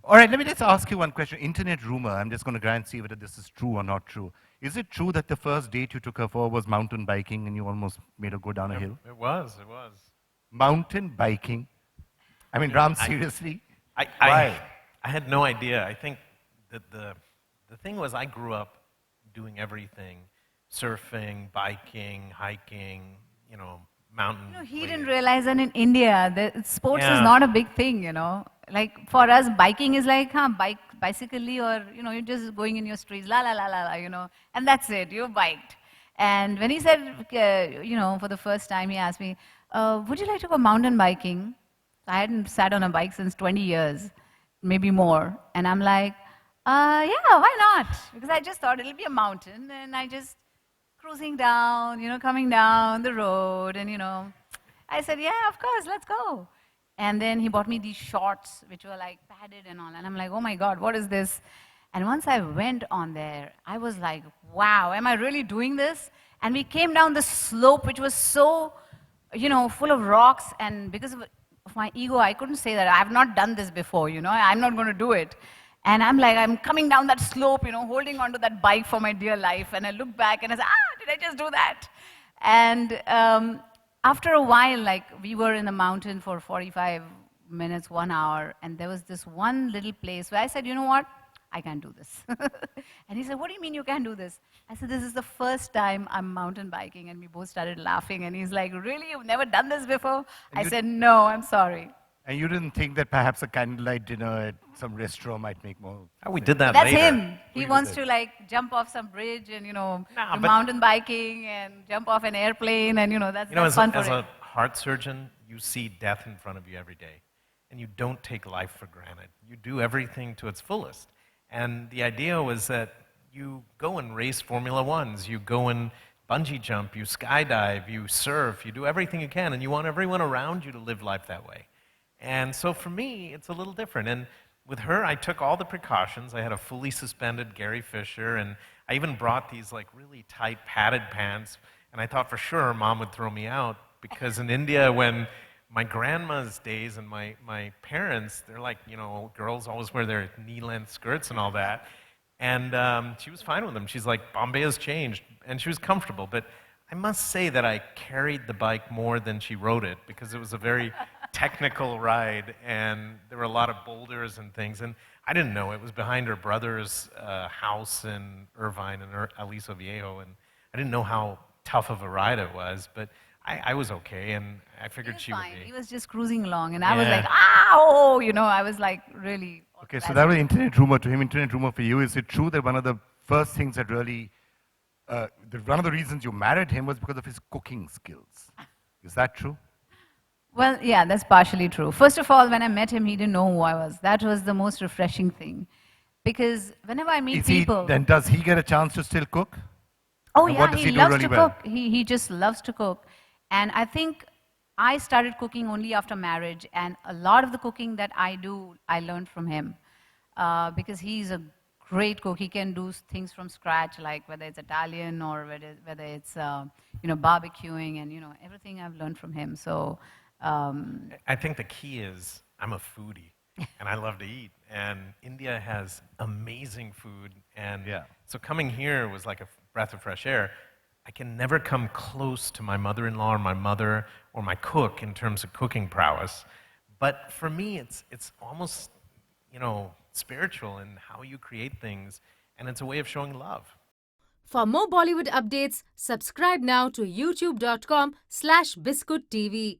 All right, let me just ask you one question. Internet rumor, I'm just going to try and see whether this is true or not true. Is it true that the first date you took her for was mountain biking and you almost made her go down a hill? It was, it was. Mountain biking? I mean, You know, Ram, seriously? I, Why? I had no idea. I think that the thing was I grew up doing everything, surfing, biking, hiking, you know, mountain. He didn't realize that in India, the sports is Yeah. not a big thing, you know. Like for us, biking is like, bicyclically or, you're just going in your streets, la la la la la, and that's it, you biked. And when he said, for the first time, he asked me, would you like to go mountain biking? I hadn't sat on a bike since 20 years, maybe more. And I'm like, yeah, why not? Because I just thought it'll be a mountain, and I just cruising down, coming down the road, and, I said, yeah, of course, let's go. And then he bought me these shorts, which were like padded and all. And I'm like, oh my God, what is this? And once I went on there, I was like, wow, am I really doing this? And we came down the slope, which was so, full of rocks. And because of my ego, I couldn't say that I've not done this before, I'm not going to do it. And I'm like, I'm coming down that slope, holding onto that bike for my dear life. And I look back and I said, did I just do that? And after a while, like, we were in the mountain for 45 minutes, 1 hour, and there was this one little place where I said, you know what? I can't do this. And he said, what do you mean you can't do this? I said, this is the first time I'm mountain biking, and we both started laughing, and he's like, really? You've never done this before? I said, no, I'm sorry. And you didn't think that perhaps a candlelight dinner at some restaurant might make more... Oh, we did that That's later. him. He wants to like jump off some bridge and, do mountain biking and jump off an airplane and, that's fun for him. As a heart surgeon, you see death in front of you every day. And you don't take life for granted. You do everything to its fullest. And the idea was that you go and race Formula Ones, you go and bungee jump, you skydive, you surf, you do everything you can, and you want everyone around you to live life that way. And so for me, it's a little different. And with her, I took all the precautions. I had a fully suspended Gary Fisher, and I even brought these like really tight padded pants. And I thought for sure Mom would throw me out, because in India, when my grandma's days and my parents, they're like, girls always wear their knee-length skirts and all that. And she was fine with them. She's like, Bombay has changed. And she was comfortable. But I must say that I carried the bike more than she rode it, because it was a very technical ride, and there were a lot of boulders and things. And I didn't know. It was behind her brother's house in Irvine and Aliso Viejo, and I didn't know how tough of a ride it was. But I was okay, and I figured she would be. He was just cruising along, and I was like, ow! I was like really... Okay, so that was internet rumor to him. Internet rumor for you. Is it true that one of the first things that really... one of the reasons you married him was because of his cooking skills? Is that true? Well, yeah, that's partially true. First of all, when I met him, he didn't know who I was. That was the most refreshing thing. Because whenever I meet people... Then does he get a chance to still cook? Oh, and yeah, he loves to well? cook. He just loves to cook. And I think I started cooking only after marriage. And a lot of the cooking that I do, I learned from him. Because he's a great cook. He can do things from scratch, like whether it's Italian or whether it's, barbecuing and, everything I've learned from him. So... I think the key is I'm a foodie, and I love to eat. And India has amazing food. And so coming here was like a breath of fresh air. I can never come close to my mother-in-law or my mother or my cook in terms of cooking prowess. But for me, it's almost, spiritual in how you create things, and it's a way of showing love. For more Bollywood updates, subscribe now to youtube.com/BiscuitTV.